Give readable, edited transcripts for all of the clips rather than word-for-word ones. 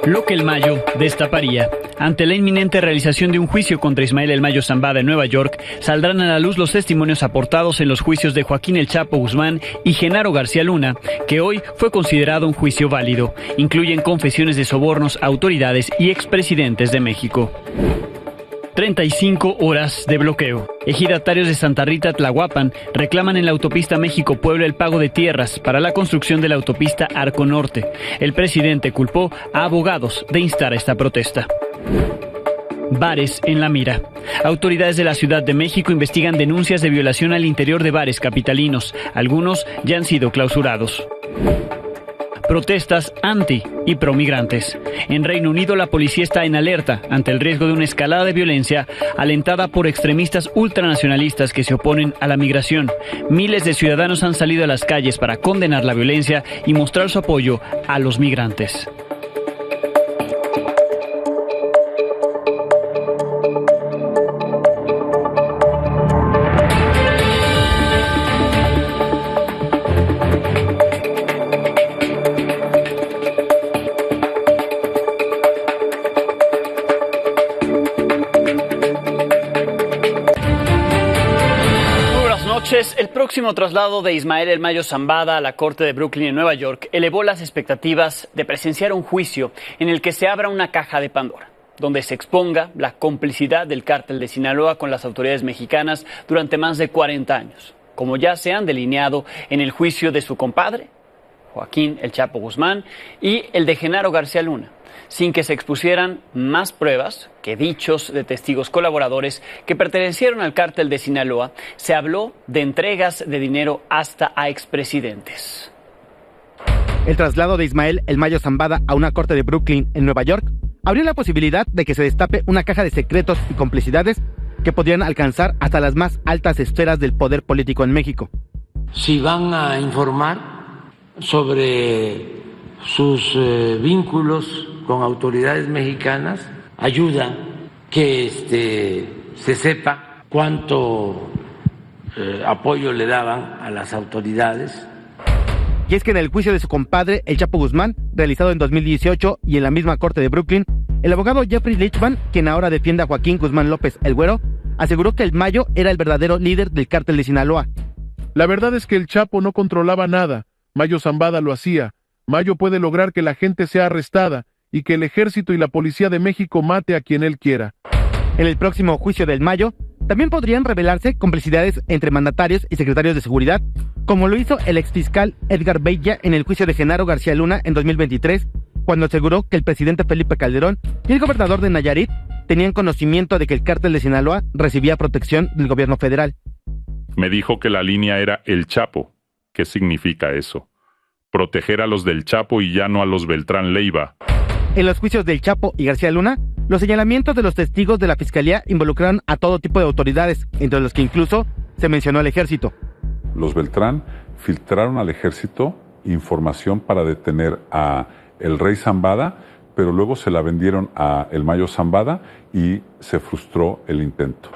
Lo que el Mayo destaparía. Ante la inminente realización de un juicio contra Ismael El Mayo Zambada en Nueva York, saldrán a la luz los testimonios aportados en los juicios de Joaquín El Chapo Guzmán y Genaro García Luna, que hoy fue considerado un juicio válido. Incluyen confesiones de sobornos a autoridades y expresidentes de México. 35 horas de bloqueo. Ejidatarios de Santa Rita, Tlahuapan, reclaman en la autopista México-Puebla el pago de tierras para la construcción de la autopista Arco Norte. El presidente culpó a abogados de instar a esta protesta. Bares en la mira. Autoridades de la Ciudad de México investigan denuncias de violación al interior de bares capitalinos. Algunos ya han sido clausurados. Protestas anti y promigrantes. En Reino Unido, la policía está en alerta ante el riesgo de una escalada de violencia alentada por extremistas ultranacionalistas que se oponen a la migración. Miles de ciudadanos han salido a las calles para condenar la violencia y mostrar su apoyo a los migrantes. El próximo traslado de Ismael El Mayo Zambada a la Corte de Brooklyn en Nueva York elevó las expectativas de presenciar un juicio en el que se abra una caja de Pandora, donde se exponga la complicidad del cártel de Sinaloa con las autoridades mexicanas durante más de 40 años, como ya se han delineado en el juicio de su compadre, Joaquín El Chapo Guzmán, y el de Genaro García Luna, sin que se expusieran más pruebas que dichos de testigos colaboradores que pertenecieron al cártel de Sinaloa. Se habló de entregas de dinero hasta a expresidentes. El traslado de Ismael El Mayo Zambada a una corte de Brooklyn en Nueva York abrió la posibilidad de que se destape una caja de secretos y complicidades que podrían alcanzar hasta las más altas esferas del poder político en México. Si van a informar sobre sus vínculos con autoridades mexicanas, ayuda que se sepa cuánto apoyo le daban a las autoridades. Y es que en el juicio de su compadre, El Chapo Guzmán, realizado en 2018 y en la misma corte de Brooklyn, el abogado Jeffrey Lichman, quien ahora defiende a Joaquín Guzmán López El Güero, aseguró que el Mayo era el verdadero líder del cártel de Sinaloa. La verdad es que el Chapo no controlaba nada, Mayo Zambada lo hacía. Mayo puede lograr que la gente sea arrestada y que el ejército y la policía de México mate a quien él quiera. En el próximo juicio del Mayo, también podrían revelarse complicidades entre mandatarios y secretarios de seguridad, como lo hizo el exfiscal Edgar Beitia en el juicio de Genaro García Luna en 2023, cuando aseguró que el presidente Felipe Calderón y el gobernador de Nayarit tenían conocimiento de que el cártel de Sinaloa recibía protección del gobierno federal. Me dijo que la línea era el Chapo. ¿Qué significa eso? Proteger a los del Chapo y ya no a los Beltrán Leiva. En los juicios del Chapo y García Luna, los señalamientos de los testigos de la Fiscalía involucraron a todo tipo de autoridades, entre los que incluso se mencionó al ejército. Los Beltrán filtraron al ejército información para detener a el rey Zambada, pero luego se la vendieron a El Mayo Zambada y se frustró el intento.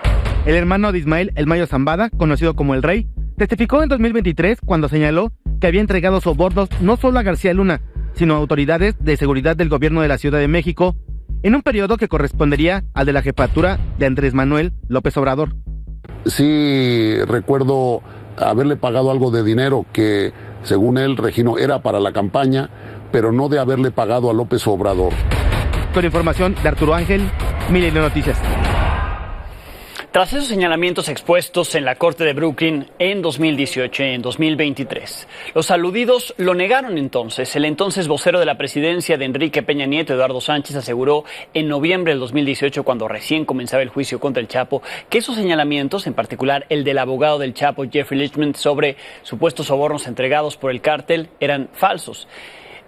El hermano de Ismael El Mayo Zambada, conocido como El Rey, testificó en 2023 cuando señaló que había entregado sobornos no solo a García Luna, sino a autoridades de seguridad del gobierno de la Ciudad de México, en un periodo que correspondería al de la jefatura de Andrés Manuel López Obrador. Sí, recuerdo haberle pagado algo de dinero que, según él, Regino, era para la campaña, pero no de haberle pagado a López Obrador. Con información de Arturo Ángel, Milenio Noticias. Tras esos señalamientos expuestos en la Corte de Brooklyn en 2018 y en 2023, los aludidos lo negaron entonces. El entonces vocero de la presidencia de Enrique Peña Nieto, Eduardo Sánchez, aseguró en noviembre del 2018, cuando recién comenzaba el juicio contra el Chapo, que esos señalamientos, en particular el del abogado del Chapo, Jeffrey Lichman, sobre supuestos sobornos entregados por el cártel, eran falsos.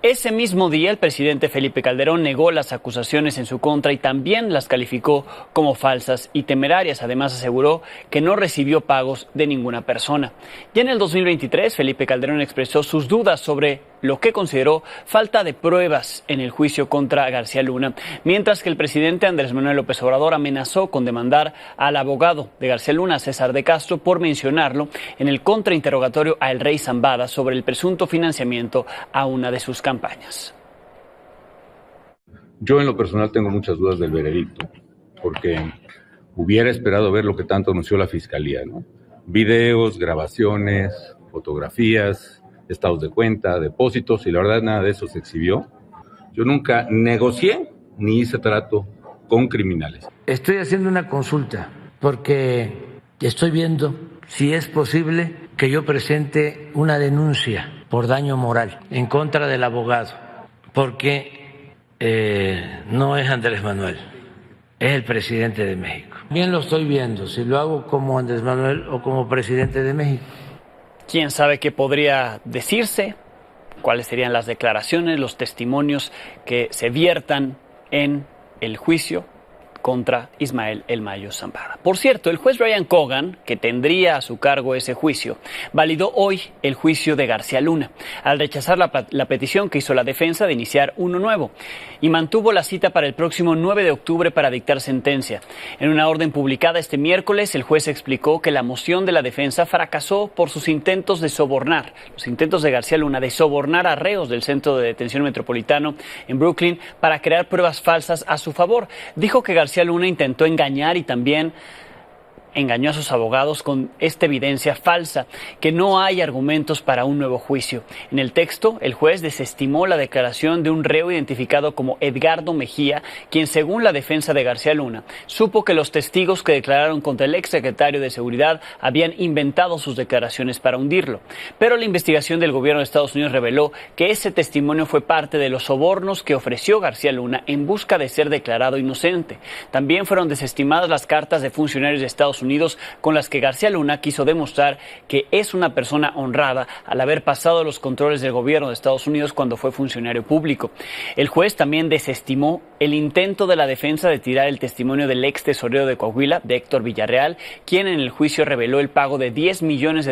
Ese mismo día, el presidente Felipe Calderón negó las acusaciones en su contra y también las calificó como falsas y temerarias. Además, aseguró que no recibió pagos de ninguna persona. Ya en el 2023, Felipe Calderón expresó sus dudas sobre lo que consideró falta de pruebas en el juicio contra García Luna, mientras que el presidente Andrés Manuel López Obrador amenazó con demandar al abogado de García Luna, César de Castro, por mencionarlo en el contrainterrogatorio a El Rey Zambada sobre el presunto financiamiento a una de sus campañas. Yo en lo personal tengo muchas dudas del veredicto, porque hubiera esperado ver lo que tanto anunció la Fiscalía, ¿no? Videos, grabaciones, fotografías, estados de cuenta, depósitos, y la verdad nada de eso se exhibió. Yo nunca negocié ni hice trato con criminales. Estoy haciendo una consulta porque estoy viendo si es posible que yo presente una denuncia por daño moral en contra del abogado, porque no es Andrés Manuel, es el presidente de México. Bien lo estoy viendo, si lo hago como Andrés Manuel o como presidente de México. ¿Quién sabe qué podría decirse? ¿Cuáles serían las declaraciones, los testimonios que se viertan en el juicio contra Ismael El Mayo Zambada? Por cierto, el juez Brian Cogan, que tendría a su cargo ese juicio, validó hoy el juicio de García Luna, al rechazar la petición que hizo la defensa de iniciar uno nuevo, y mantuvo la cita para el próximo 9 de octubre para dictar sentencia. En una orden publicada este miércoles, el juez explicó que la moción de la defensa fracasó por sus intentos de sobornar, los intentos de García Luna de sobornar a reos del Centro de Detención Metropolitano en Brooklyn para crear pruebas falsas a su favor. Dijo que García Luna intentó engañar y también engañó a sus abogados con esta evidencia falsa, que no hay argumentos para un nuevo juicio. En el texto, el juez desestimó la declaración de un reo identificado como Edgardo Mejía, quien, según la defensa de García Luna, supo que los testigos que declararon contra el exsecretario de Seguridad habían inventado sus declaraciones para hundirlo. Pero la investigación del gobierno de Estados Unidos reveló que ese testimonio fue parte de los sobornos que ofreció García Luna en busca de ser declarado inocente. También fueron desestimadas las cartas de funcionarios de Estados Unidos con las que García Luna quiso demostrar que es una persona honrada al haber pasado los controles del gobierno de Estados Unidos cuando fue funcionario público. El juez también desestimó el intento de la defensa de tirar el testimonio del ex tesorero de Coahuila, de Héctor Villarreal, quien en el juicio reveló el pago de $10 millones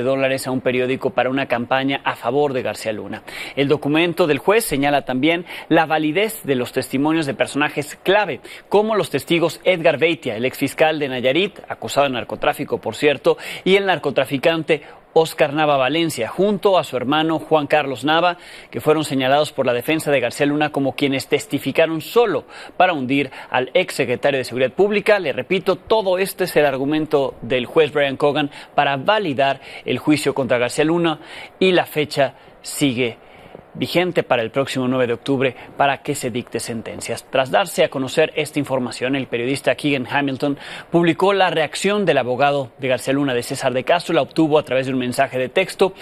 a un periódico para una campaña a favor de García Luna. El documento del juez señala también la validez de los testimonios de personajes clave, como los testigos Edgar Beitia, el exfiscal de Nayarit, acusado de narcotráfico, por cierto, y el narcotraficante Óscar Nava Valencia, junto a su hermano Juan Carlos Nava, que fueron señalados por la defensa de García Luna como quienes testificaron solo para hundir al exsecretario de Seguridad Pública. Le repito, todo este es el argumento del juez Brian Cogan para validar el juicio contra García Luna, y la fecha sigue vigente para el próximo 9 de octubre para que se dicte sentencias. Tras darse a conocer esta información, el periodista Keegan Hamilton publicó la reacción del abogado de García Luna, de César de Castro. La obtuvo a través de un mensaje de texto.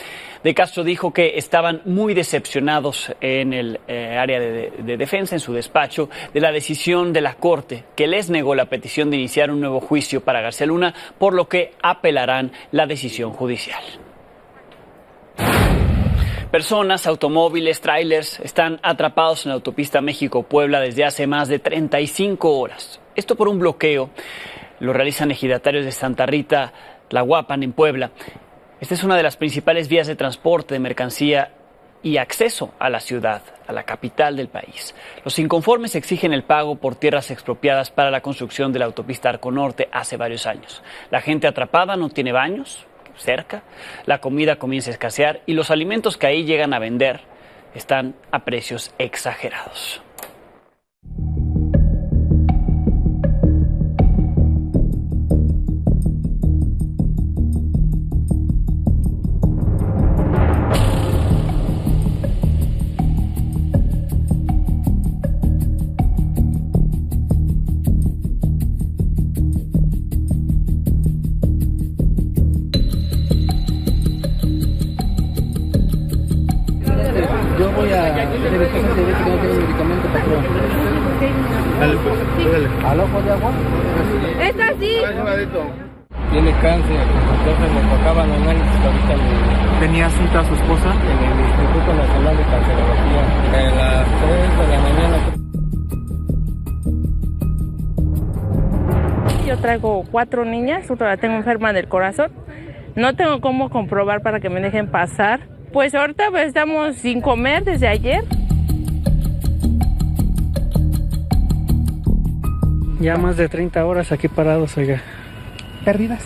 De Castro dijo que estaban muy decepcionados en el área de defensa, en su despacho, de la decisión de la Corte, que les negó la petición de iniciar un nuevo juicio para García Luna, por lo que apelarán la decisión judicial. Personas, automóviles, trailers están atrapados en la autopista México-Puebla desde hace más de 35 horas. Esto por un bloqueo. Lo realizan ejidatarios de Santa Rita, Tlahuapan, en Puebla. Esta es una de las principales vías de transporte de mercancía y acceso a la ciudad, a la capital del país. Los inconformes exigen el pago por tierras expropiadas para la construcción de la autopista Arco Norte hace varios años. La gente atrapada no tiene baños cerca, la comida comienza a escasear y los alimentos que ahí llegan a vender están a precios exagerados. ¿Al ojo de agua? ¿Es así? Tiene cáncer, entonces me tocaban análisis ahorita. ¿Tenía cita a su esposa? En el Instituto Nacional de Cancerología, de las 3 de la mañana. Yo traigo 4 niñas, otra la tengo enferma del corazón. No tengo cómo comprobar para que me dejen pasar. Pues ahorita pues, estamos sin comer desde ayer. Ya más de 30 horas aquí parados, oiga. ¿Perdidas?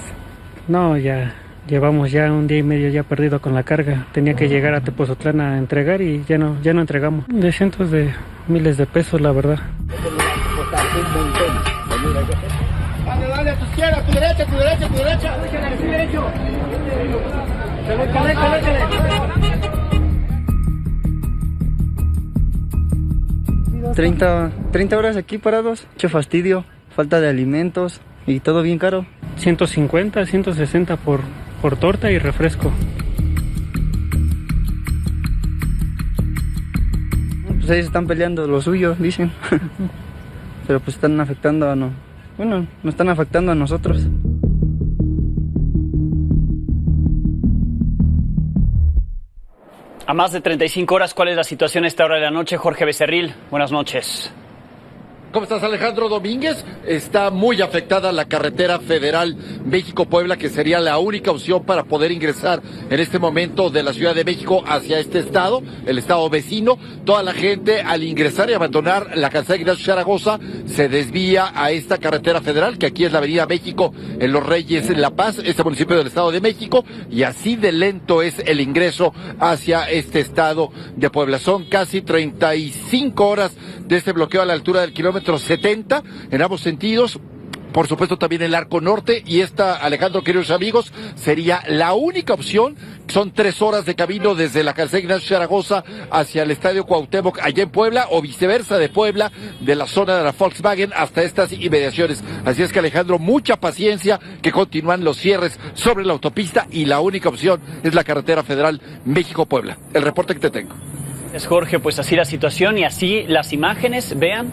No, ya llevamos ya un día y medio ya perdido con la carga. Tenía que llegar a Tepozotlán a entregar y ya no entregamos. De cientos de miles de pesos, la verdad. un montón. Dale, a tu izquierda, a tu derecha, a tu derecha, a tu derecha. A tu derecho. 30 horas aquí parados, mucho fastidio, falta de alimentos y todo bien caro. 150, 160 por torta y refresco. Pues ellos están peleando lo suyo, dicen. Pero pues están afectando a nos están afectando a nosotros. A más de 35 horas, ¿cuál es la situación a esta hora de la noche? Jorge Becerril, buenas noches. ¿Cómo estás, Alejandro Domínguez? Está muy afectada la carretera federal México-Puebla, que sería la única opción para poder ingresar en este momento de la Ciudad de México hacia este estado, el estado vecino. Toda la gente, al ingresar y abandonar la calzada Ignacio Zaragoza, se desvía a esta carretera federal, que aquí es la avenida México en Los Reyes, en La Paz, este municipio del estado de México, y así de lento es el ingreso hacia este estado de Puebla. Son casi 35 horas de este bloqueo a la altura del kilómetro 70 en ambos sentidos. Por supuesto también el Arco Norte, y esta, Alejandro, queridos amigos, sería la única opción. Son 3 horas de camino desde la calzada Ignacio Zaragoza hacia el Estadio Cuauhtémoc allá en Puebla, o viceversa, de Puebla, de la zona de la Volkswagen hasta estas inmediaciones. Así es que, Alejandro, mucha paciencia, que continúan los cierres sobre la autopista, y la única opción es la carretera federal México-Puebla. El reporte que te tengo. Es Jorge, pues así la situación y así las imágenes, vean,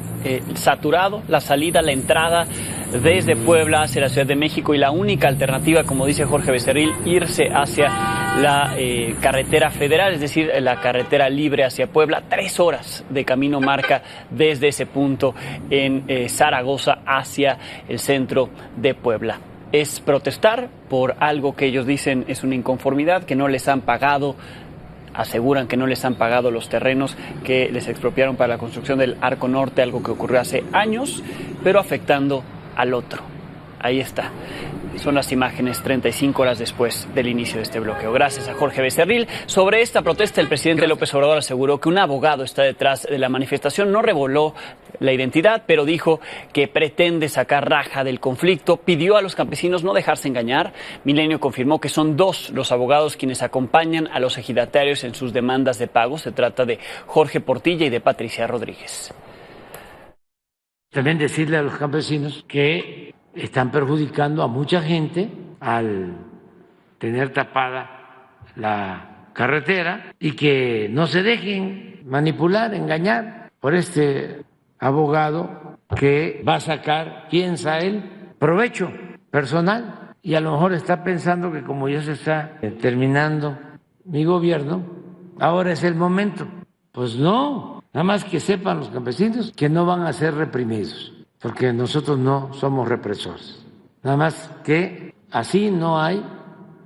saturado, la salida, la entrada desde Puebla hacia la Ciudad de México, y la única alternativa, como dice Jorge Becerril, irse hacia la carretera federal, es decir, la carretera libre hacia Puebla. 3 horas de camino marca desde ese punto en Zaragoza hacia el centro de Puebla. Es protestar por algo que ellos dicen es una inconformidad, que no les han pagado. Aseguran que no les han pagado los terrenos que les expropiaron para la construcción del Arco Norte, algo que ocurrió hace años, pero afectando al otro. Ahí está. Son las imágenes 35 horas después del inicio de este bloqueo. Gracias a Jorge Becerril. Sobre esta protesta, el presidente López Obrador aseguró que un abogado está detrás de la manifestación. No reveló la identidad, pero dijo que pretende sacar raja del conflicto. Pidió a los campesinos no dejarse engañar. Milenio confirmó que son 2 los abogados quienes acompañan a los ejidatarios en sus demandas de pago. Se trata de Jorge Portilla y de Patricia Rodríguez. También decirle a los campesinos que están perjudicando a mucha gente al tener tapada la carretera, y que no se dejen manipular, engañar por este abogado que va a sacar, piensa él, provecho personal, y a lo mejor está pensando que como ya se está terminando mi gobierno, ahora es el momento. Pues no, nada más que sepan los campesinos que no van a ser reprimidos, porque nosotros no somos represores. Nada más que así no hay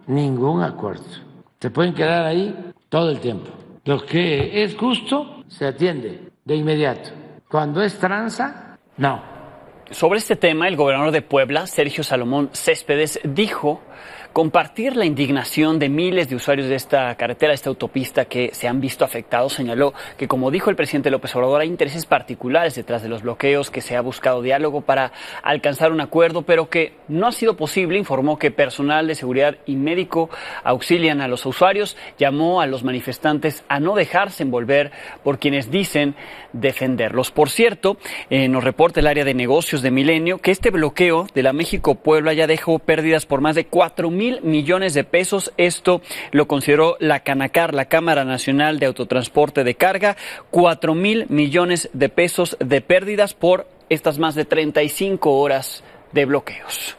ningún acuerdo. Se pueden quedar ahí todo el tiempo. Lo que es justo se atiende de inmediato. Cuando es tranza, no. Sobre este tema, el gobernador de Puebla, Sergio Salomón Céspedes, dijo compartir la indignación de miles de usuarios de esta carretera, esta autopista, que se han visto afectados. Señaló que, como dijo el presidente López Obrador, hay intereses particulares detrás de los bloqueos, que se ha buscado diálogo para alcanzar un acuerdo, pero que no ha sido posible. Informó que personal de seguridad y médico auxilian a los usuarios. Llamó a los manifestantes a no dejarse envolver por quienes dicen defenderlos. Por cierto, nos reporta el área de negocios de Milenio que este bloqueo de la México-Puebla ya dejó pérdidas por más de 4,000 millones de pesos. Esto lo consideró la Canacar, la Cámara Nacional de Autotransporte de Carga. 4,000 millones de pesos de pérdidas por estas más de 35 horas de bloqueos.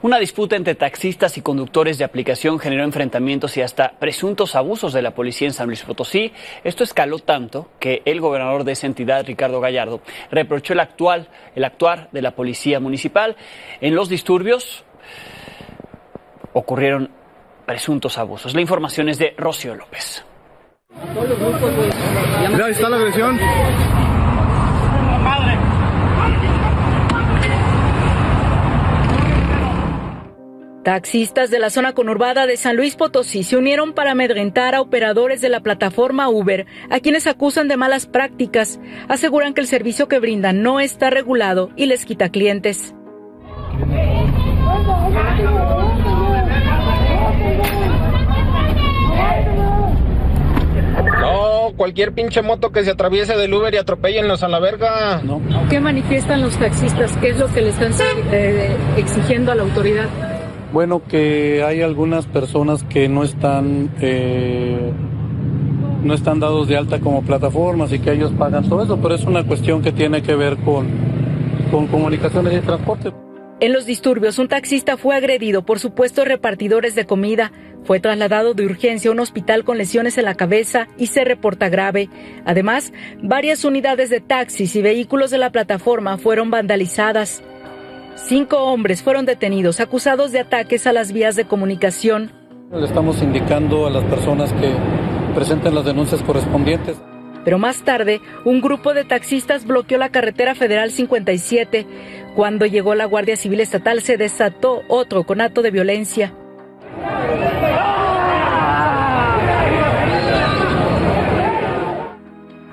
Una disputa entre taxistas y conductores de aplicación generó enfrentamientos y hasta presuntos abusos de la policía en San Luis Potosí. Esto escaló tanto que el gobernador de esa entidad, Ricardo Gallardo, reprochó el actuar de la policía municipal. En los disturbios ocurrieron presuntos abusos. La información es de Rocío López. Mira, ahí está la agresión. Taxistas de la zona conurbada de San Luis Potosí se unieron para amedrentar a operadores de la plataforma Uber, a quienes acusan de malas prácticas. Aseguran que el servicio que brindan no está regulado y les quita clientes. No, cualquier pinche moto que se atraviese del Uber y atropéllenlos a la verga. No. ¿Qué manifiestan los taxistas? ¿Qué es lo que le están exigiendo a la autoridad? Bueno, que hay algunas personas que no están dados de alta como plataformas y que ellos pagan todo eso, pero es una cuestión que tiene que ver con comunicaciones y transporte. En los disturbios, un taxista fue agredido por supuestos repartidores de comida. Fue trasladado de urgencia a un hospital con lesiones en la cabeza y se reporta grave. Además, varias unidades de taxis y vehículos de la plataforma fueron vandalizadas. 5 hombres fueron detenidos, acusados de ataques a las vías de comunicación. Le estamos indicando a las personas que presenten las denuncias correspondientes. Pero más tarde, un grupo de taxistas bloqueó la carretera federal 57. Cuando llegó la Guardia Civil Estatal, se desató otro conato de violencia.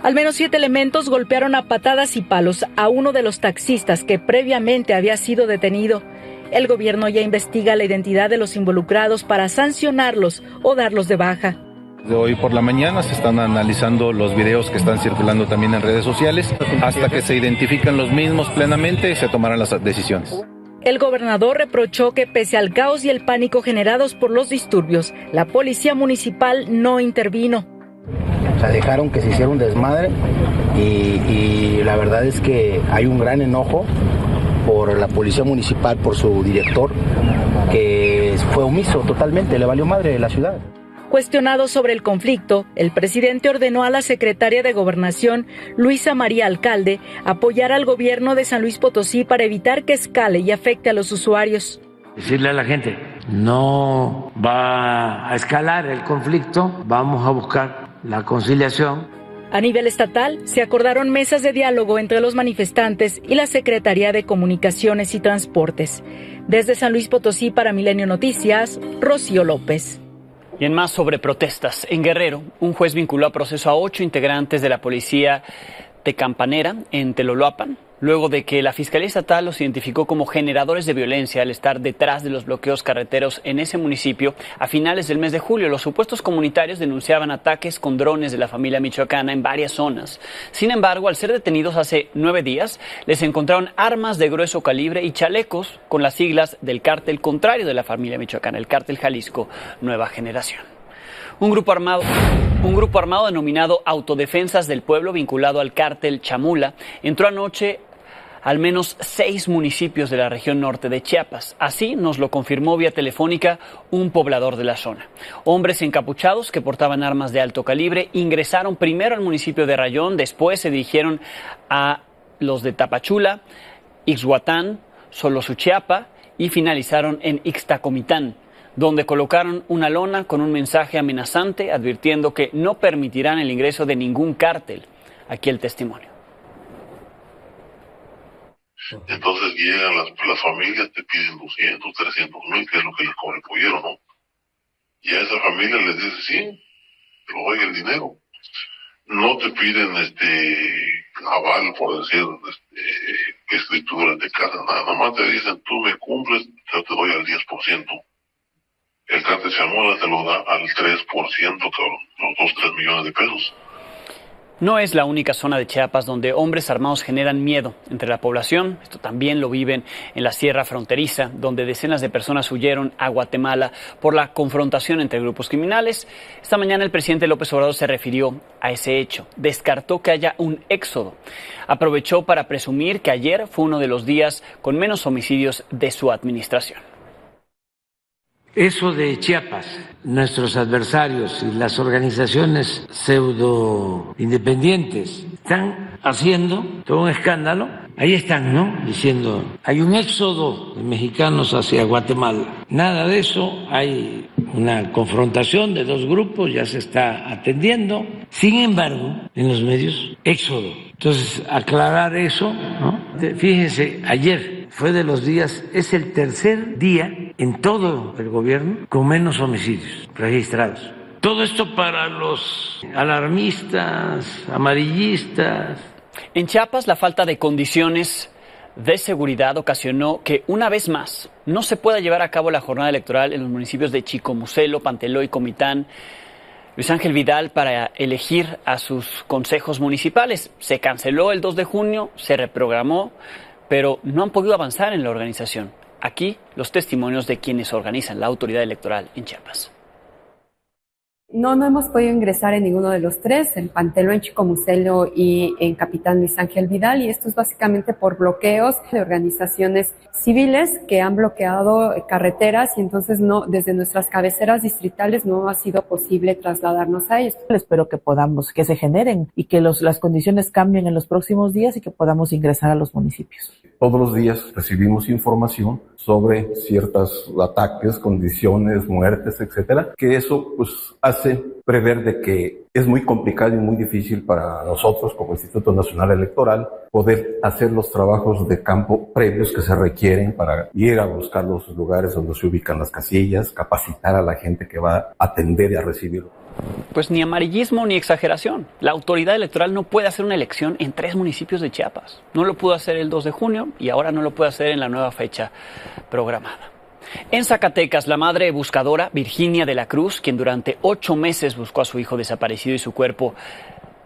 Al menos 7 elementos golpearon a patadas y palos a uno de los taxistas que previamente había sido detenido. El gobierno ya investiga la identidad de los involucrados para sancionarlos o darlos de baja. De hoy por la mañana se están analizando los videos que están circulando también en redes sociales. Hasta que se identifican los mismos plenamente, se tomarán las decisiones. El gobernador reprochó que pese al caos y el pánico generados por los disturbios, la policía municipal no intervino. O sea, dejaron que se hiciera un desmadre y la verdad es que hay un gran enojo por la policía municipal, por su director, que fue omiso totalmente, le valió madre la ciudad. Cuestionado sobre el conflicto, el presidente ordenó a la secretaria de Gobernación, Luisa María Alcalde, apoyar al gobierno de San Luis Potosí para evitar que escale y afecte a los usuarios. Decirle a la gente, no va a escalar el conflicto, vamos a buscar la conciliación. A nivel estatal, se acordaron mesas de diálogo entre los manifestantes y la Secretaría de Comunicaciones y Transportes. Desde San Luis Potosí para Milenio Noticias, Rocío López. Y en más sobre protestas, en Guerrero, un juez vinculó a proceso a 8 integrantes de la policía Tecampanera en Teloloapan, luego de que la Fiscalía Estatal los identificó como generadores de violencia al estar detrás de los bloqueos carreteros en ese municipio a finales del mes de julio. Los supuestos comunitarios denunciaban ataques con drones de la familia michoacana en varias zonas. Sin embargo, al ser detenidos hace 9 días, les encontraron armas de grueso calibre y chalecos con las siglas del cártel contrario de la familia michoacana, el Cártel Jalisco Nueva Generación. Un grupo armado denominado Autodefensas del Pueblo, vinculado al cártel Chamula, entró anoche al menos 6 municipios de la región norte de Chiapas. Así nos lo confirmó vía telefónica un poblador de la zona. Hombres encapuchados que portaban armas de alto calibre ingresaron primero al municipio de Rayón, después se dirigieron a los de Tapachula, Ixhuatán, Solosuchiapa y finalizaron en Ixtacomitán, donde colocaron una lona con un mensaje amenazante advirtiendo que no permitirán el ingreso de ningún cártel. Aquí el testimonio. Entonces llegan las familias, te piden 200, 300 mil, que es lo que les cobra el pollero, ¿no? Y a esa familia les dice, sí, te lo doy el dinero. No te piden aval, por decir, escrituras de casa, nada más te dicen, tú me cumples, yo te doy al 10%. El cártel Chamula te lo da al 3%, los 2-3 millones de pesos. No es la única zona de Chiapas donde hombres armados generan miedo entre la población. Esto también lo viven en la sierra fronteriza, donde decenas de personas huyeron a Guatemala por la confrontación entre grupos criminales. Esta mañana el presidente López Obrador se refirió a ese hecho. Descartó que haya un éxodo. Aprovechó para presumir que ayer fue uno de los días con menos homicidios de su administración. Eso de Chiapas, nuestros adversarios y las organizaciones pseudo independientes están haciendo todo un escándalo. Ahí están, ¿no? Diciendo, hay un éxodo de mexicanos hacia Guatemala. Nada de eso, hay una confrontación de 2 grupos, ya se está atendiendo. Sin embargo, en los medios, éxodo. Entonces, aclarar eso, ¿no? Fíjense, ayer fue de los días, es el tercer día en todo el gobierno con menos homicidios registrados. Todo esto para los alarmistas, amarillistas. En Chiapas, la falta de condiciones de seguridad ocasionó que, una vez más, no se pueda llevar a cabo la jornada electoral en los municipios de Chicomucelo, Panteló y Comitán. Luis Ángel Vidal, para elegir a sus consejos municipales. Se canceló el 2 de junio, se reprogramó, pero no han podido avanzar en la organización. Aquí los testimonios de quienes organizan la autoridad electoral en Chiapas. No hemos podido ingresar en ninguno de los tres, en Panteló, en Chicomucelo y en Capitán Luis Ángel Vidal, y esto es básicamente por bloqueos de organizaciones civiles que han bloqueado carreteras, y entonces no, desde nuestras cabeceras distritales no ha sido posible trasladarnos a ellos. Espero que podamos, que se generen y que las condiciones cambien en los próximos días y que podamos ingresar a los municipios. Todos los días recibimos información sobre ciertos ataques, condiciones, muertes, etcétera, que eso pues hace prever de que es muy complicado y muy difícil para nosotros como Instituto Nacional Electoral poder hacer los trabajos de campo previos que se requieren para ir a buscar los lugares donde se ubican las casillas, capacitar a la gente que va a atender y a recibirlo. Pues ni amarillismo ni exageración. La autoridad electoral no puede hacer una elección en 3 municipios de Chiapas. No lo pudo hacer el 2 de junio y ahora no lo puede hacer en la nueva fecha programada. En Zacatecas, la madre buscadora, Virginia de la Cruz, quien durante 8 meses buscó a su hijo desaparecido y su cuerpo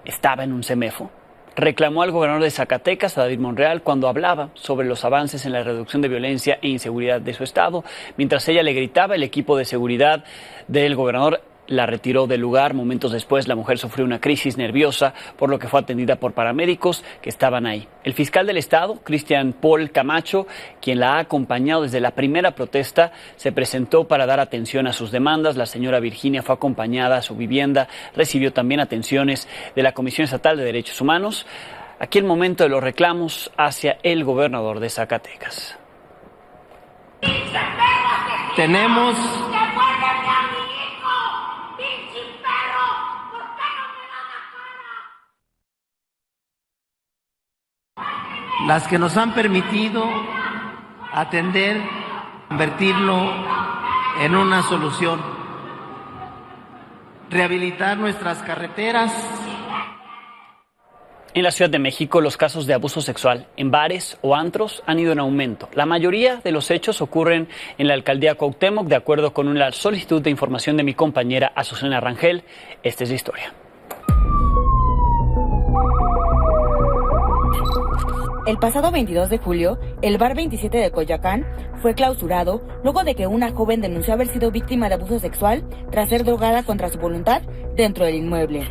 estaba en un CEMEFO, reclamó al gobernador de Zacatecas, a David Monreal, cuando hablaba sobre los avances en la reducción de violencia e inseguridad de su estado. Mientras ella le gritaba, el equipo de seguridad del gobernador la retiró del lugar. Momentos después, la mujer sufrió una crisis nerviosa, por lo que fue atendida por paramédicos que estaban ahí. El fiscal del estado, Cristian Paul Camacho, quien la ha acompañado desde la primera protesta, se presentó para dar atención a sus demandas. La señora Virginia fue acompañada a su vivienda, recibió también atenciones de la Comisión Estatal de Derechos Humanos. Aquí el momento de los reclamos hacia el gobernador de Zacatecas. Tenemos las que nos han permitido atender, convertirlo en una solución, rehabilitar nuestras carreteras. En la Ciudad de México, los casos de abuso sexual en bares o antros han ido en aumento. La mayoría de los hechos ocurren en la alcaldía Cuauhtémoc, de acuerdo con una solicitud de información de mi compañera Azucena Rangel. Esta es la historia. El pasado 22 de julio, el bar 27 de Coyoacán fue clausurado luego de que una joven denunció haber sido víctima de abuso sexual tras ser drogada contra su voluntad dentro del inmueble.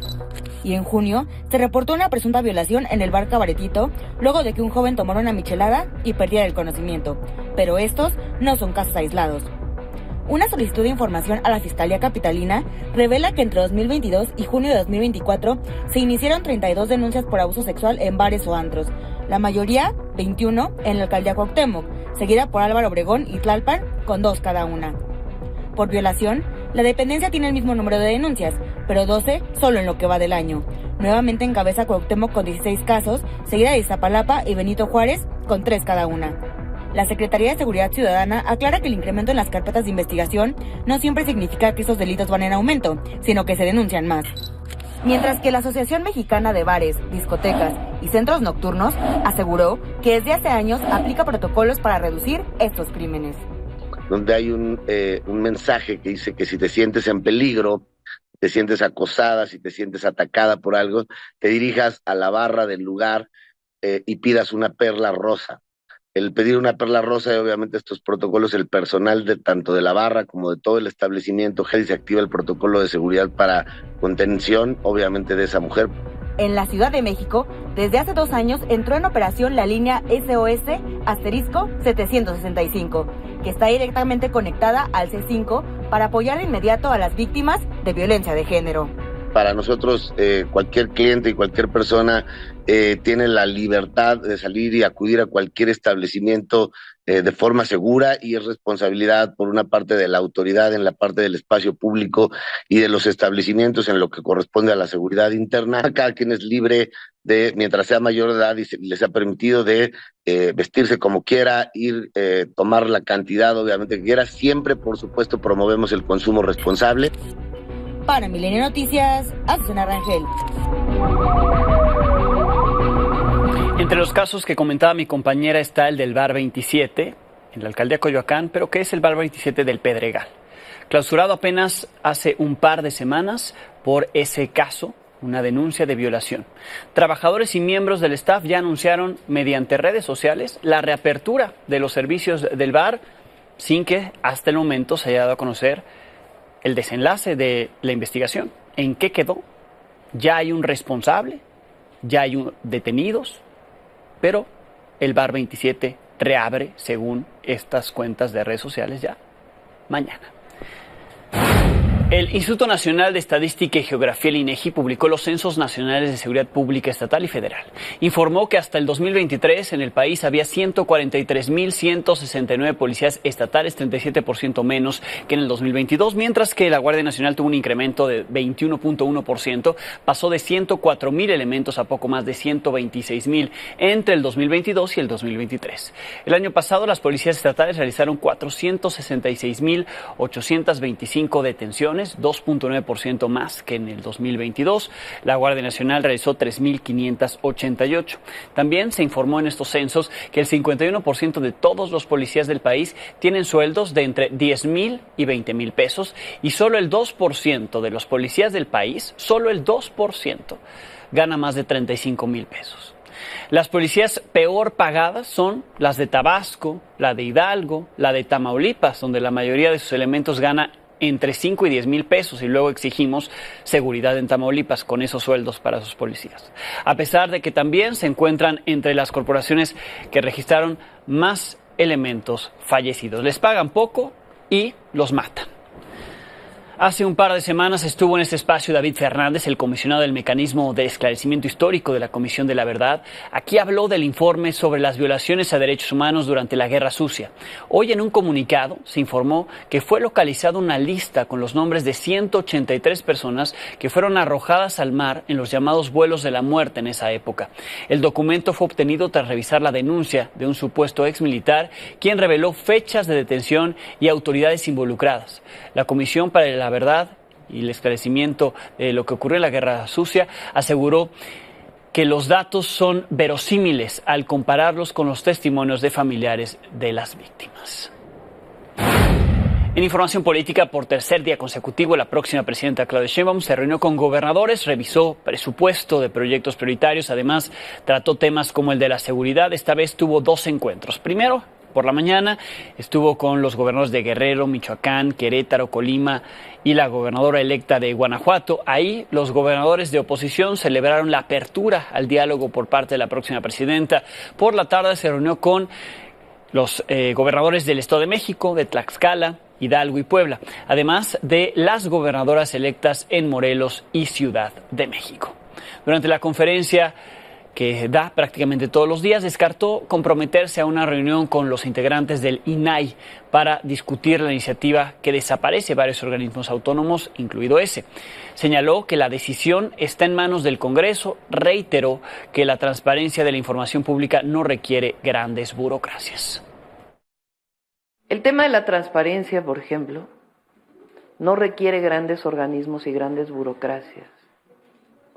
Y en junio, se reportó una presunta violación en el bar Cabaretito luego de que un joven tomara una michelada y perdiera el conocimiento. Pero estos no son casos aislados. Una solicitud de información a la Fiscalía Capitalina revela que entre 2022 y junio de 2024 se iniciaron 32 denuncias por abuso sexual en bares o antros, la mayoría, 21, en la alcaldía Cuauhtémoc, seguida por Álvaro Obregón y Tlalpan, con 2 cada una. Por violación, la dependencia tiene el mismo número de denuncias, pero 12 solo en lo que va del año. Nuevamente encabeza Cuauhtémoc con 16 casos, seguida de Iztapalapa y Benito Juárez, con 3 cada una. La Secretaría de Seguridad Ciudadana aclara que el incremento en las carpetas de investigación no siempre significa que estos delitos van en aumento, sino que se denuncian más. Mientras que la Asociación Mexicana de Bares, Discotecas y Centros Nocturnos aseguró que desde hace años aplica protocolos para reducir estos crímenes. Donde hay un mensaje que dice que si te sientes en peligro, te sientes acosada, si te sientes atacada por algo, te dirijas a la barra del lugar y pidas una perla rosa. El pedir una perla rosa y obviamente estos protocolos, el personal de tanto de la barra como de todo el establecimiento, se activa el protocolo de seguridad para contención, obviamente, de esa mujer. En la Ciudad de México, desde hace 2 años entró en operación la línea SOS-765, que está directamente conectada al C5 para apoyar de inmediato a las víctimas de violencia de género. Para nosotros, cualquier cliente y cualquier persona tiene la libertad de salir y acudir a cualquier establecimiento de forma segura, y es responsabilidad por una parte de la autoridad en la parte del espacio público y de los establecimientos en lo que corresponde a la seguridad interna. Cada quien es libre de, mientras sea mayor de edad y les ha permitido, de vestirse como quiera, ir, tomar la cantidad obviamente que quiera. Siempre, por supuesto, promovemos el consumo responsable. Para Milenio Noticias, Azucena Rangel. Entre los casos que comentaba mi compañera está el del Bar 27, en la alcaldía Coyoacán, pero ¿qué es el Bar 27 del Pedregal? Clausurado apenas hace un par de semanas por ese caso, una denuncia de violación. Trabajadores y miembros del staff ya anunciaron mediante redes sociales la reapertura de los servicios del bar, sin que hasta el momento se haya dado a conocer el desenlace de la investigación. ¿En qué quedó? Ya hay un responsable, ya hay detenidos, pero el Bar 27 reabre, según estas cuentas de redes sociales, ya mañana. El Instituto Nacional de Estadística y Geografía, el INEGI, publicó los censos nacionales de seguridad pública estatal y federal. Informó que hasta el 2023 en el país había 143.169 policías estatales, 37% menos que en el 2022, mientras que la Guardia Nacional tuvo un incremento de 21.1%, pasó de 104.000 elementos a poco más de 126.000 entre el 2022 y el 2023. El año pasado las policías estatales realizaron 466.825 detenciones, 2.9% más que en el 2022. La Guardia Nacional realizó 3.588. También se informó en estos censos que el 51% de todos los policías del país tienen sueldos de entre 10,000 y 20,000 pesos, y solo el 2% de los policías del país, solo el 2%, gana más de 35,000 pesos. Las policías peor pagadas son las de Tabasco, la de Hidalgo, la de Tamaulipas, donde la mayoría de sus elementos gana entre 5 y 10,000 pesos, y luego exigimos seguridad en Tamaulipas con esos sueldos para sus policías. A pesar de que también se encuentran entre las corporaciones que registraron más elementos fallecidos. Les pagan poco y los matan. Hace un par de semanas estuvo en este espacio David Fernández, el comisionado del Mecanismo de Esclarecimiento Histórico de la Comisión de la Verdad. Aquí habló del informe sobre las violaciones a derechos humanos durante la Guerra Sucia. Hoy, en un comunicado, se informó que fue localizada una lista con los nombres de 183 personas que fueron arrojadas al mar en los llamados vuelos de la muerte en esa época. El documento fue obtenido tras revisar la denuncia de un supuesto exmilitar, quien reveló fechas de detención y autoridades involucradas. La Comisión para la Verdad y el esclarecimiento de lo que ocurrió en la Guerra Sucia aseguró que los datos son verosímiles al compararlos con los testimonios de familiares de las víctimas. En información política, por tercer día consecutivo, la próxima presidenta Claudia Sheinbaum se reunió con gobernadores, revisó presupuesto de proyectos prioritarios, además trató temas como el de la seguridad. Esta vez tuvo 2 encuentros. Primero, por la mañana, estuvo con los gobernadores de Guerrero, Michoacán, Querétaro, Colima y la gobernadora electa de Guanajuato. Ahí los gobernadores de oposición celebraron la apertura al diálogo por parte de la próxima presidenta. Por la tarde se reunió con los gobernadores del Estado de México, de Tlaxcala, Hidalgo y Puebla, además de las gobernadoras electas en Morelos y Ciudad de México. Durante la conferencia que da prácticamente todos los días, descartó comprometerse a una reunión con los integrantes del INAI para discutir la iniciativa que desaparece varios organismos autónomos, incluido ese. Señaló que la decisión está en manos del Congreso, reiteró que la transparencia de la información pública no requiere grandes burocracias. El tema de la transparencia, por ejemplo, no requiere grandes organismos y grandes burocracias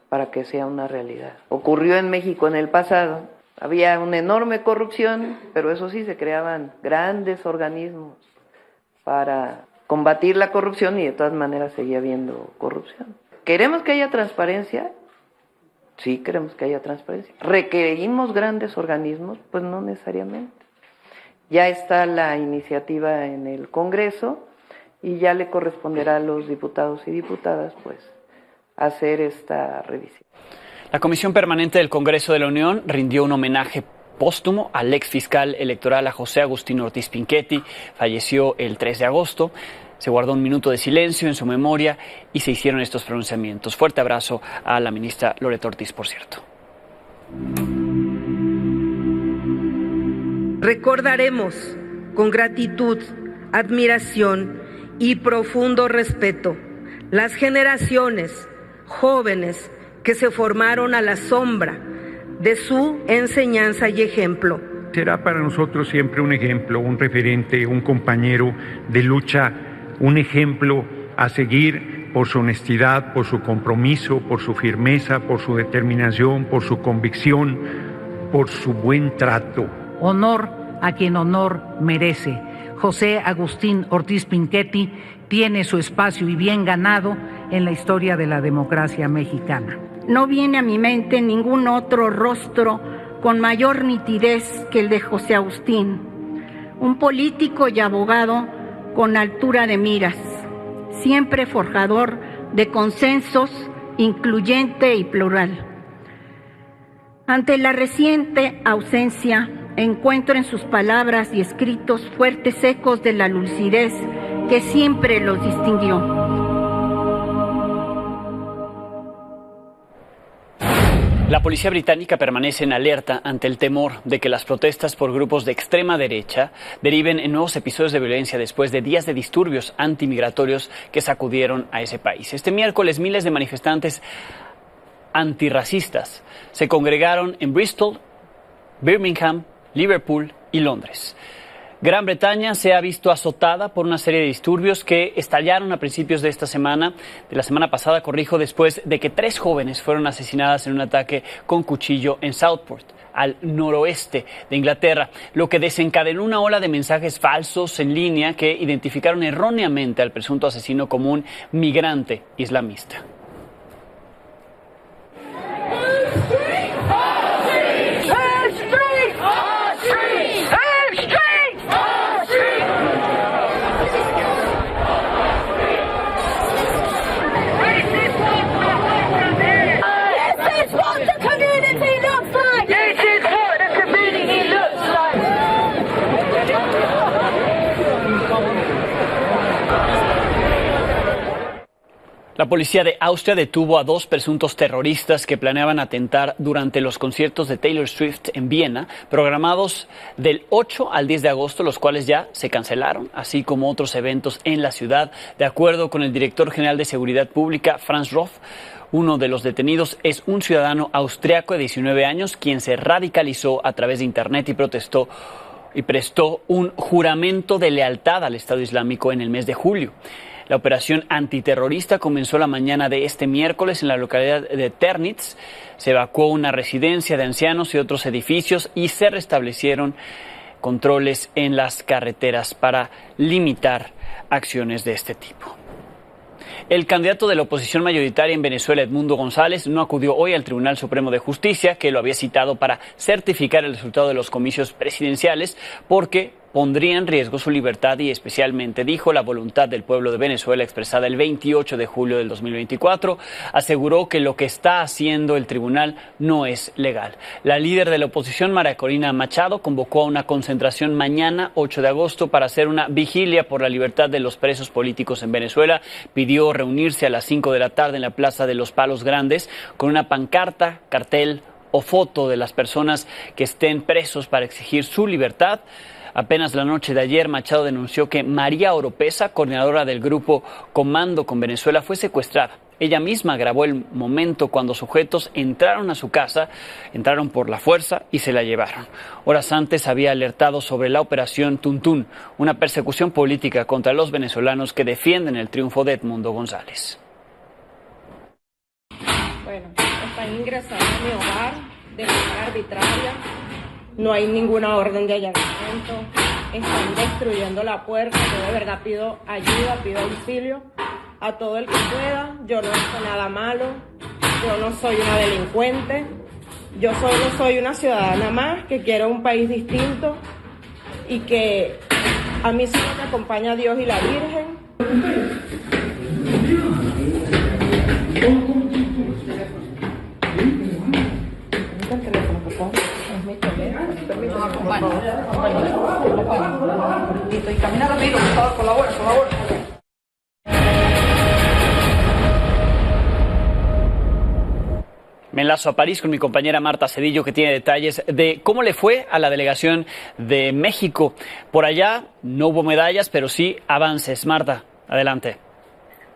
para que sea una realidad. Ocurrió en México en el pasado, había una enorme corrupción, pero eso sí, se creaban grandes organismos para combatir la corrupción y de todas maneras seguía habiendo corrupción. ¿Queremos que haya transparencia? Sí, queremos que haya transparencia. ¿Requerimos grandes organismos? Pues no necesariamente. Ya está la iniciativa en el Congreso y ya le corresponderá a los diputados y diputadas, pues, hacer esta revisión. La Comisión Permanente del Congreso de la Unión rindió un homenaje póstumo al ex fiscal electoral, a José Agustín Ortiz Pinchetti. Falleció el 3 de agosto. Se guardó un minuto de silencio en su memoria y se hicieron estos pronunciamientos. Fuerte abrazo a la ministra Loreto Ortiz, por cierto. Recordaremos con gratitud, admiración y profundo respeto las generaciones jóvenes que se formaron a la sombra de su enseñanza y ejemplo. Será para nosotros siempre un ejemplo, un referente, un compañero de lucha, un ejemplo a seguir por su honestidad, por su compromiso, por su firmeza, por su determinación, por su convicción, por su buen trato. Honor a quien honor merece. José Agustín Ortiz Pinchetti tiene su espacio y bien ganado en la historia de la democracia mexicana. No viene a mi mente ningún otro rostro con mayor nitidez que el de José Agustín, un político y abogado con altura de miras, siempre forjador de consensos, incluyente y plural. Ante la reciente ausencia, encuentro en sus palabras y escritos fuertes ecos de la lucidez que siempre los distinguió. La policía británica permanece en alerta ante el temor de que las protestas por grupos de extrema derecha deriven en nuevos episodios de violencia después de días de disturbios antimigratorios que sacudieron a ese país. Este miércoles, miles de manifestantes antirracistas se congregaron en Bristol, Birmingham, Liverpool y Londres. Gran Bretaña se ha visto azotada por una serie de disturbios que estallaron a principios de la semana pasada, después de que 3 jóvenes fueron asesinadas en un ataque con cuchillo en Southport, al noroeste de Inglaterra, lo que desencadenó una ola de mensajes falsos en línea que identificaron erróneamente al presunto asesino como un migrante islamista. La policía de Austria detuvo a 2 presuntos terroristas que planeaban atentar durante los conciertos de Taylor Swift en Viena, programados del 8 al 10 de agosto, los cuales ya se cancelaron, así como otros eventos en la ciudad. De acuerdo con el director general de Seguridad Pública, Franz Roth, uno de los detenidos es un ciudadano austriaco de 19 años, quien se radicalizó a través de Internet y prestó un juramento de lealtad al Estado Islámico en el mes de julio. La operación antiterrorista comenzó la mañana de este miércoles en la localidad de Ternitz. Se evacuó una residencia de ancianos y otros edificios y se restablecieron controles en las carreteras para limitar acciones de este tipo. El candidato de la oposición mayoritaria en Venezuela, Edmundo González, no acudió hoy al Tribunal Supremo de Justicia, que lo había citado para certificar el resultado de los comicios presidenciales, porque pondría en riesgo su libertad y especialmente, dijo, la voluntad del pueblo de Venezuela expresada el 28 de julio del 2024. Aseguró que lo que está haciendo el tribunal no es legal. La líder de la oposición, María Corina Machado, convocó a una concentración mañana, 8 de agosto, para hacer una vigilia por la libertad de los presos políticos en Venezuela. Pidió reunirse a las 5 de la tarde en la Plaza de los Palos Grandes con una pancarta, cartel o foto de las personas que estén presos para exigir su libertad. Apenas la noche de ayer, Machado denunció que María Oropesa, coordinadora del grupo Comando con Venezuela, fue secuestrada. Ella misma grabó el momento cuando sujetos entraron a su casa, entraron por la fuerza y se la llevaron. Horas antes había alertado sobre la operación Tuntún, una persecución política contra los venezolanos que defienden el triunfo de Edmundo González. Bueno, están ingresando a mi hogar de manera arbitraria. No hay ninguna orden de allanamiento, están destruyendo la puerta. Yo de verdad pido ayuda, pido auxilio a todo el que pueda. Yo no he hecho nada malo, yo no soy una delincuente, yo solo soy una ciudadana más que quiere un país distinto y que a mí solo me acompaña Dios y la Virgen. Y camina rápido, por favor, colabora. Me enlazo a París con mi compañera Marta Cedillo, que tiene detalles de cómo le fue a la delegación de México. Por allá no hubo medallas, pero sí avances. Marta, adelante.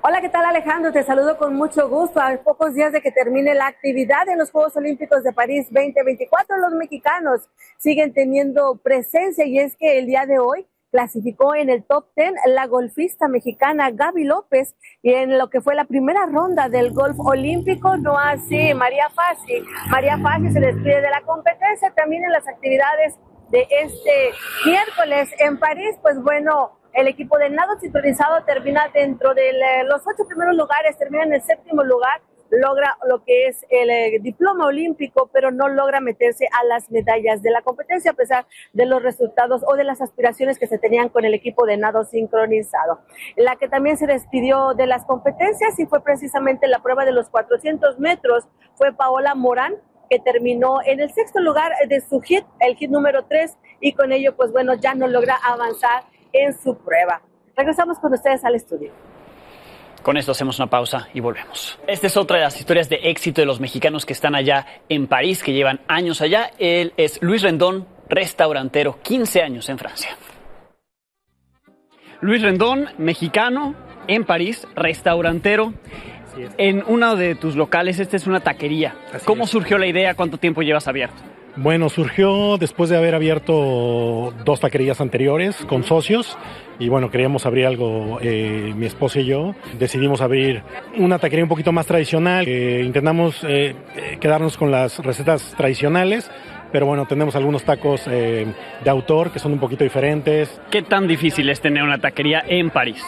Hola, ¿qué tal, Alejandro? Te saludo con mucho gusto. A pocos días de que termine la actividad en los Juegos Olímpicos de París 2024, los mexicanos siguen teniendo presencia, y es que el día de hoy clasificó en el top 10 la golfista mexicana Gaby López, y en lo que fue la primera ronda del golf olímpico, no así María Fassi. María Fassi se despide de la competencia. También en las actividades de este miércoles en París, pues bueno, el equipo de nado sincronizado termina dentro de los 8 primeros lugares, termina en el 7º lugar, logra lo que es el diploma olímpico, pero no logra meterse a las medallas de la competencia a pesar de los resultados o de las aspiraciones que se tenían con el equipo de nado sincronizado. La que también se despidió de las competencias y fue precisamente la prueba de los 400 metros, fue Paola Morán, que terminó en el 6º lugar de su hit, el hit número 3, y con ello, pues bueno, ya no logra avanzar en su prueba. Regresamos con ustedes al estudio. Con esto hacemos una pausa y volvemos. Esta es otra de las historias de éxito de los mexicanos que están allá en París, que llevan años allá. Él es Luis Rendón, restaurantero, 15 años en Francia. Luis Rendón, mexicano, en París, restaurantero. En uno de tus locales, esta es una taquería. ¿Cómo surgió la idea? ¿Cuánto tiempo llevas abierto? Bueno, surgió después de haber abierto 2 taquerías anteriores con socios, y bueno, queríamos abrir algo, mi esposa y yo decidimos abrir una taquería un poquito más tradicional. Intentamos quedarnos con las recetas tradicionales, pero bueno, tenemos algunos tacos de autor que son un poquito diferentes. ¿Qué tan difícil es tener una taquería en París?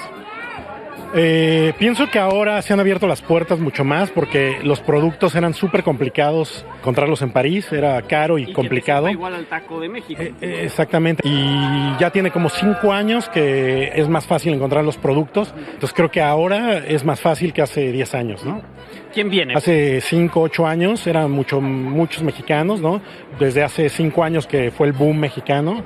Pienso que ahora se han abierto las puertas mucho más, porque los productos eran súper complicados encontrarlos en París, era caro y complicado. Que igual al taco de México. Exactamente, y ya tiene como 5 años que es más fácil encontrar los productos, entonces creo que ahora es más fácil que hace 10 años, ¿no? ¿Quién viene? Hace 5, 8 años eran muchos mexicanos, ¿no? Desde hace 5 años que fue el boom mexicano,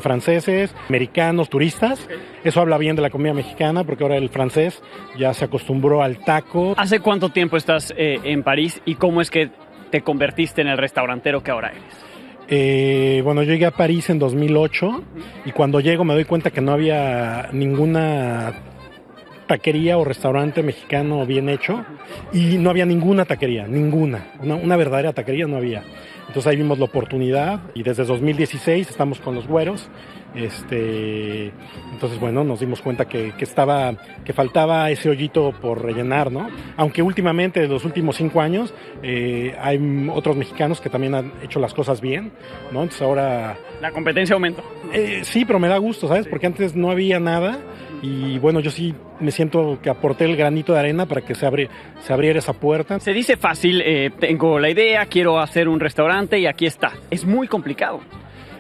franceses, americanos, turistas. Eso habla bien de la comida mexicana, porque ahora el francés ya se acostumbró al taco. ¿Hace cuánto tiempo estás en París y cómo es que te convertiste en el restaurantero que ahora eres? Bueno, yo llegué a París en 2008 y cuando llego me doy cuenta que no había ninguna taquería o restaurante mexicano bien hecho, y no había ninguna taquería, una verdadera taquería no había. Entonces ahí vimos la oportunidad y desde 2016 estamos con los güeros. Entonces bueno, nos dimos cuenta que faltaba ese hoyito por rellenar, ¿no? Aunque últimamente, en los últimos 5 años, hay otros mexicanos que también han hecho las cosas bien, ¿no? Entonces ahora... ¿La competencia aumentó? Sí, pero me da gusto, ¿sabes? Porque antes no había nada, y bueno, yo sí me siento que aporté el granito de arena para que se abriera esa puerta. Se dice fácil, tengo la idea, quiero hacer un restaurante y aquí está. Es muy complicado.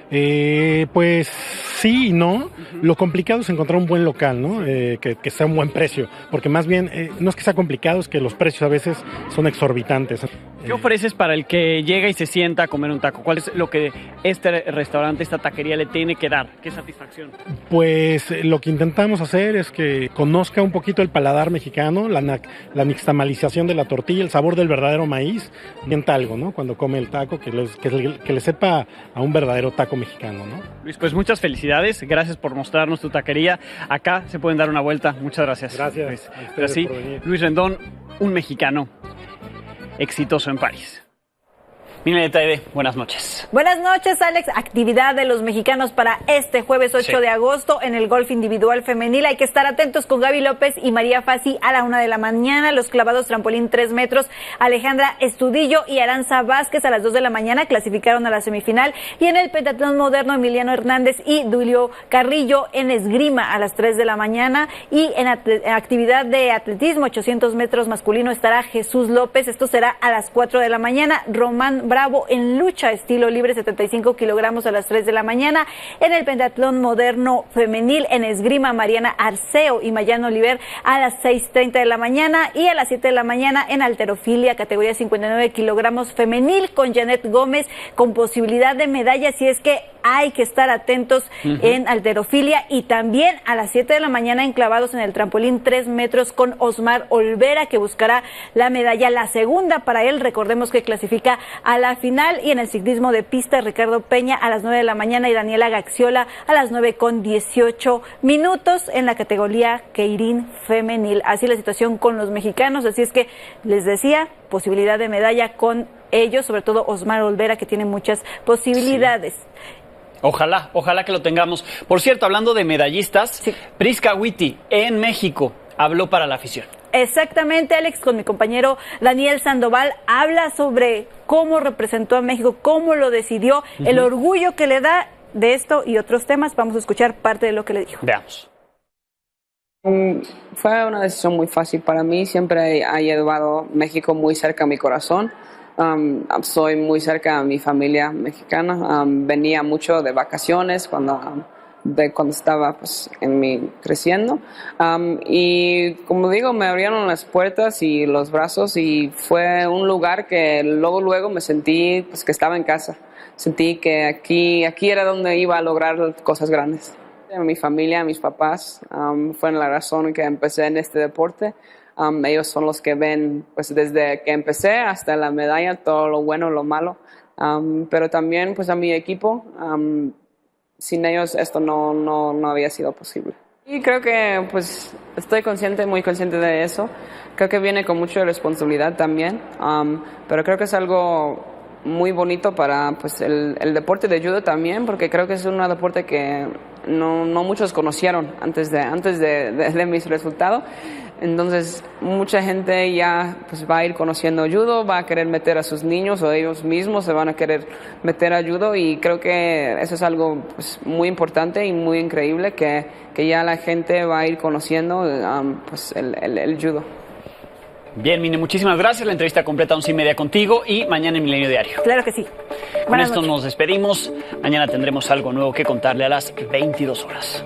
Pues sí y no. Lo complicado es encontrar un buen local, ¿no? Que sea un buen precio, porque más bien no es que sea complicado, es que los precios a veces son exorbitantes. ¿Qué ofreces para el que llega y se sienta a comer un taco? ¿Cuál es lo que este restaurante, esta taquería le tiene que dar? ¿Qué satisfacción? Pues lo que intentamos hacer es que conozca un poquito el paladar mexicano, la nixtamalización de la tortilla, el sabor del verdadero maíz, sienta algo, ¿no? Cuando come el taco, que le sepa a un verdadero taco mexicano, ¿no? Luis, pues muchas felicidades, gracias por mostrarnos tu taquería. Acá se pueden dar una vuelta, muchas gracias. Gracias. Luis. Pero sí, Luis Rendón, un mexicano exitoso en París. Milenio TV, buenas noches. Buenas noches, Alex. Actividad de los mexicanos para este jueves 8 de agosto en el golf individual femenil. Hay que estar atentos con Gaby López y María Fassi a la 1 de la mañana. Los clavados trampolín 3 metros, Alejandra Estudillo y Aranza Vázquez a las 2 de la mañana clasificaron a la semifinal. Y en el pentatlón moderno, Emiliano Hernández y Dulio Carrillo en esgrima a las 3 de la mañana. Y en actividad de atletismo, 800 metros masculino, estará Jesús López. Esto será a las 4 de la mañana. Román Bravo en lucha estilo libre, 75 kilogramos a las 3 de la mañana. En el pentatlón moderno femenil, en esgrima, Mariana Arceo y Mayano Oliver a las 6:30 de la mañana. Y a las 7 de la mañana en halterofilia, categoría 59 kilogramos femenil, con Janet Gómez con posibilidad de medalla si es que hay que estar atentos en halterofilia, y también a las 7 de la mañana en clavados en el trampolín 3 metros con Osmar Olvera, que buscará la medalla, la segunda para él. Recordemos que clasifica a la final. Y en el ciclismo de pista, Ricardo Peña a las 9 de la mañana y Daniela Gaxiola a las 9:18 en la categoría Keirin femenil. Así la situación con los mexicanos. Así es que les decía, posibilidad de medalla con ellos, sobre todo Osmar Olvera, que tiene muchas posibilidades. Sí. Ojalá que lo tengamos. Por cierto, hablando de medallistas, Prisca Witty en México habló para la afición. Exactamente, Alex, con mi compañero Daniel Sandoval, habla sobre cómo representó a México, cómo lo decidió, el orgullo que le da de esto y otros temas. Vamos a escuchar parte de lo que le dijo. Veamos. Fue una decisión muy fácil para mí. Siempre ha llevado México muy cerca a mi corazón. Soy muy cerca a mi familia mexicana. Venía mucho de vacaciones cuando estaba pues, creciendo. Y como digo, me abrieron las puertas y los brazos, y fue un lugar que luego me sentí pues, que estaba en casa. Sentí que aquí era donde iba a lograr cosas grandes. Mi familia, mis papás, fueron la razón que empecé en este deporte. Ellos son los que ven pues, desde que empecé hasta la medalla, todo lo bueno, lo malo. Pero también pues, a mi equipo. Sin ellos esto no había sido posible. Y creo que pues estoy muy consciente de eso. Creo que viene con mucha responsabilidad también, pero creo que es algo muy bonito para pues el deporte de judo también, porque creo que es un deporte que no muchos conocieron antes de mis resultados. Entonces mucha gente ya pues va a ir conociendo judo, va a querer meter a sus niños, o ellos mismos se van a querer meter a judo, y creo que eso es algo pues, muy importante y muy increíble, que ya la gente va a ir conociendo pues el judo. Bien, Mine, muchísimas gracias. La entrevista completa a 11:30 contigo, y mañana en Milenio Diario. Claro que sí. Con esto nos despedimos. Mañana tendremos algo nuevo que contarle a las 22 horas.